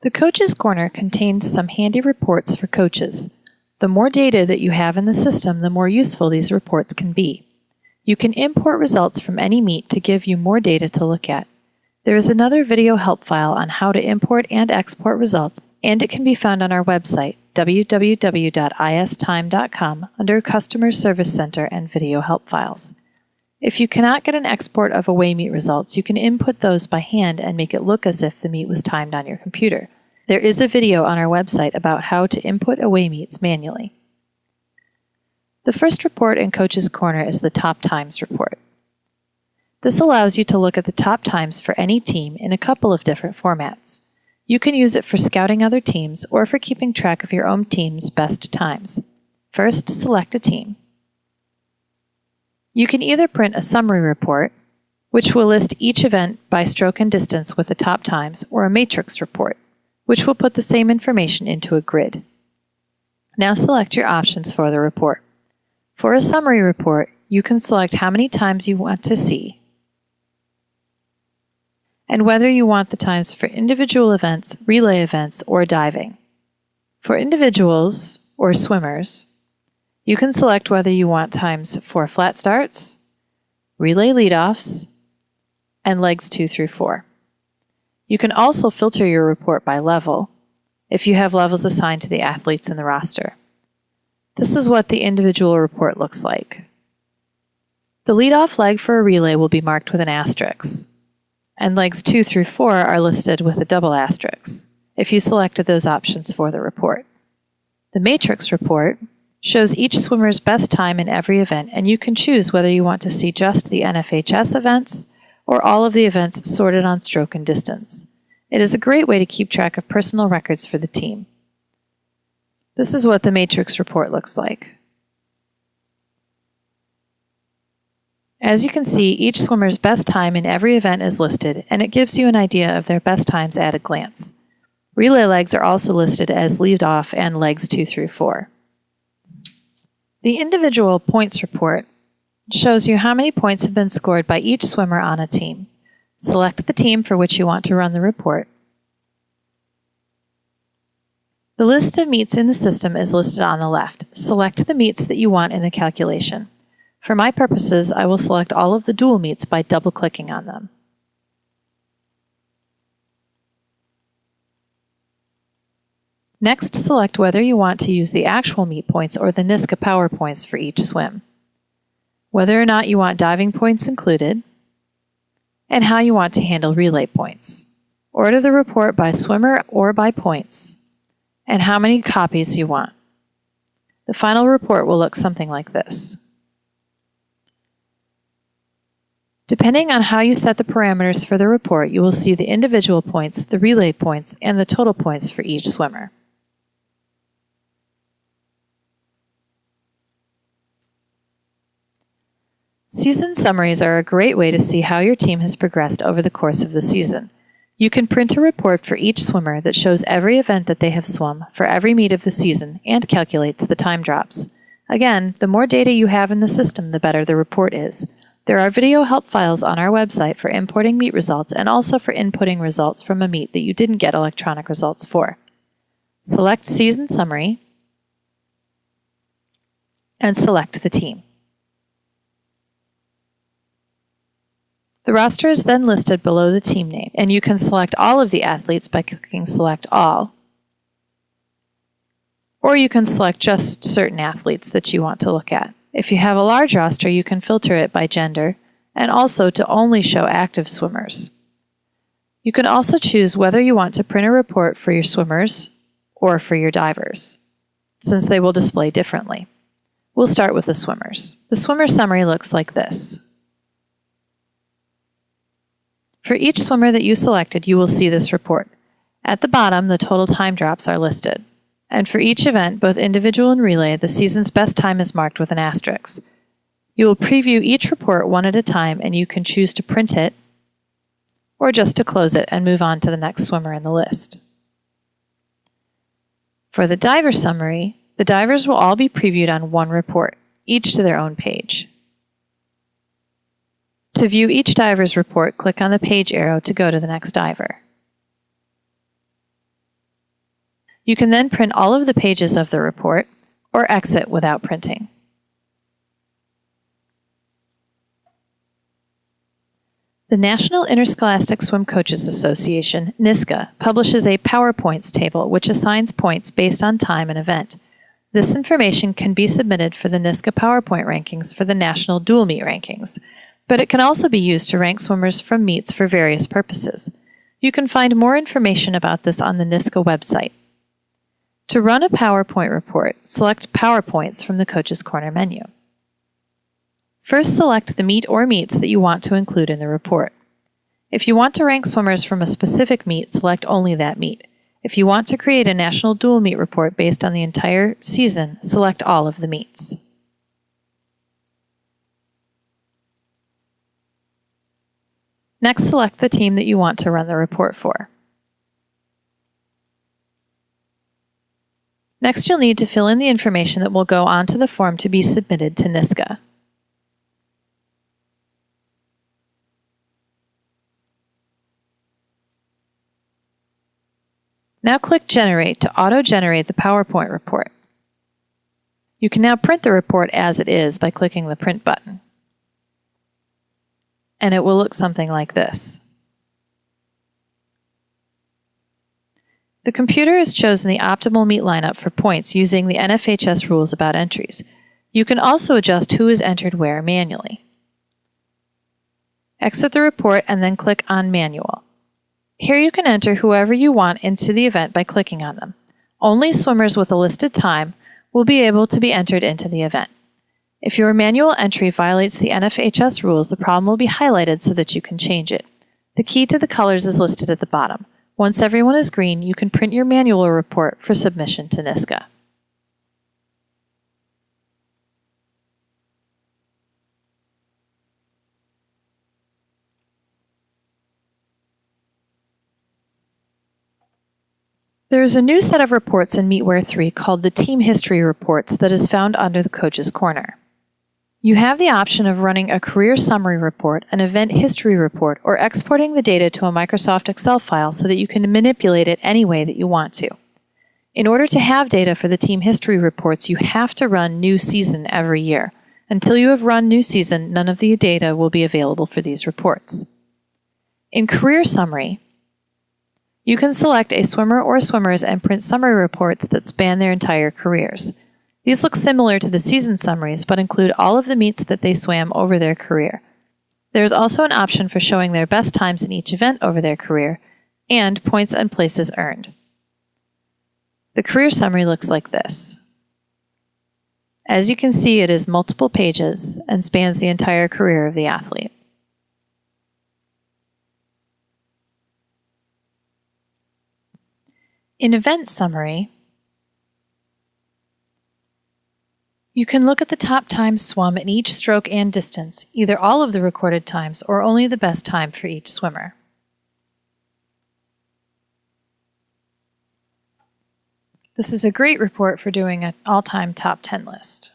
The Coaches Corner contains some handy reports for coaches. The more data that you have in the system, the more useful these reports can be. You can import results from any meet to give you more data to look at. There is another video help file on how to import and export results, and it can be found on our website, www.istime.com, under Customer Service Center and Video Help Files. If you cannot get an export of away meet results, you can input those by hand and make it look as if the meet was timed on your computer. There is a video on our website about how to input away meets manually. The first report in Coach's Corner is the Top Times report. This allows you to look at the top times for any team in a couple of different formats. You can use it for scouting other teams or for keeping track of your own team's best times. First, select a team. You can either print a summary report, which will list each event by stroke and distance with the top times, or a matrix report, which will put the same information into a grid. Now select your options for the report. For a summary report, you can select how many times you want to see, and whether you want the times for individual events, relay events, or diving. For individuals, or swimmers, you can select whether you want times for flat starts, relay leadoffs, and legs 2 through 4. You can also filter your report by level, if you have levels assigned to the athletes in the roster. This is what the individual report looks like. The leadoff leg for a relay will be marked with an asterisk, and legs 2 through 4 are listed with a double asterisk, if you selected those options for the report. The matrix report shows each swimmer's best time in every event, and you can choose whether you want to see just the NFHS events or all of the events sorted on stroke and distance. It is a great way to keep track of personal records for the team. This is what the matrix report looks like. As you can see, each swimmer's best time in every event is listed, and it gives you an idea of their best times at a glance. Relay legs are also listed as lead off and legs 2 through 4. The individual points report shows you how many points have been scored by each swimmer on a team. Select the team for which you want to run the report. The list of meets in the system is listed on the left. Select the meets that you want in the calculation. For my purposes, I will select all of the dual meets by double-clicking on them. Next, select whether you want to use the actual meet points or the NISCA power points for each swim, whether or not you want diving points included, and how you want to handle relay points. Order the report by swimmer or by points, and how many copies you want. The final report will look something like this. Depending on how you set the parameters for the report, you will see the individual points, the relay points, and the total points for each swimmer. Season summaries are a great way to see how your team has progressed over the course of the season. You can print a report for each swimmer that shows every event that they have swum for every meet of the season and calculates the time drops. Again, the more data you have in the system, the better the report is. There are video help files on our website for importing meet results and also for inputting results from a meet that you didn't get electronic results for. Select Season Summary and select the team. The roster is then listed below the team name, and you can select all of the athletes by clicking Select All, or you can select just certain athletes that you want to look at. If you have a large roster, you can filter it by gender and also to only show active swimmers. You can also choose whether you want to print a report for your swimmers or for your divers, since they will display differently. We'll start with the swimmers. The swimmer summary looks like this. For each swimmer that you selected, you will see this report. At the bottom, the total time drops are listed. And for each event, both individual and relay, the season's best time is marked with an asterisk. You will preview each report one at a time, and you can choose to print it or just to close it and move on to the next swimmer in the list. For the diver summary, the divers will all be previewed on one report, each to their own page. To view each diver's report, click on the page arrow to go to the next diver. You can then print all of the pages of the report or exit without printing. The National Interscholastic Swim Coaches Association, NISCA, publishes a PowerPoints table which assigns points based on time and event. This information can be submitted for the NISCA PowerPoint rankings for the National Dual Meet rankings, but it can also be used to rank swimmers from meets for various purposes. You can find more information about this on the NISCA website. To run a PowerPoint report, select PowerPoints from the Coach's Corner menu. First, select the meet or meets that you want to include in the report. If you want to rank swimmers from a specific meet, select only that meet. If you want to create a national dual meet report based on the entire season, select all of the meets. Next, select the team that you want to run the report for. Next, you'll need to fill in the information that will go onto the form to be submitted to NISCA. Now click Generate to auto-generate the PowerPoint report. You can now print the report as it is by clicking the Print button. And it will look something like this. The computer has chosen the optimal meet lineup for points using the NFHS rules about entries. You can also adjust who is entered where manually. Exit the report and then click on Manual. Here you can enter whoever you want into the event by clicking on them. Only swimmers with a listed time will be able to be entered into the event. If your manual entry violates the NFHS rules, the problem will be highlighted so that you can change it. The key to the colors is listed at the bottom. Once everyone is green, you can print your manual report for submission to NISCA. There is a new set of reports in MEETWARE 3 called the Team History Reports that is found under the Coach's Corner. You have the option of running a career summary report, an event history report, or exporting the data to a Microsoft Excel file so that you can manipulate it any way that you want to. In order to have data for the team history reports, you have to run New Season every year. Until you have run New Season, none of the data will be available for these reports. In Career Summary, you can select a swimmer or swimmers and print summary reports that span their entire careers. These look similar to the season summaries, but include all of the meets that they swam over their career. There is also an option for showing their best times in each event over their career, and points and places earned. The career summary looks like this. As you can see, it is multiple pages and spans the entire career of the athlete. In Event Summary, you can look at the top times swum in each stroke and distance, either all of the recorded times or only the best time for each swimmer. This is a great report for doing an all-time top 10 list.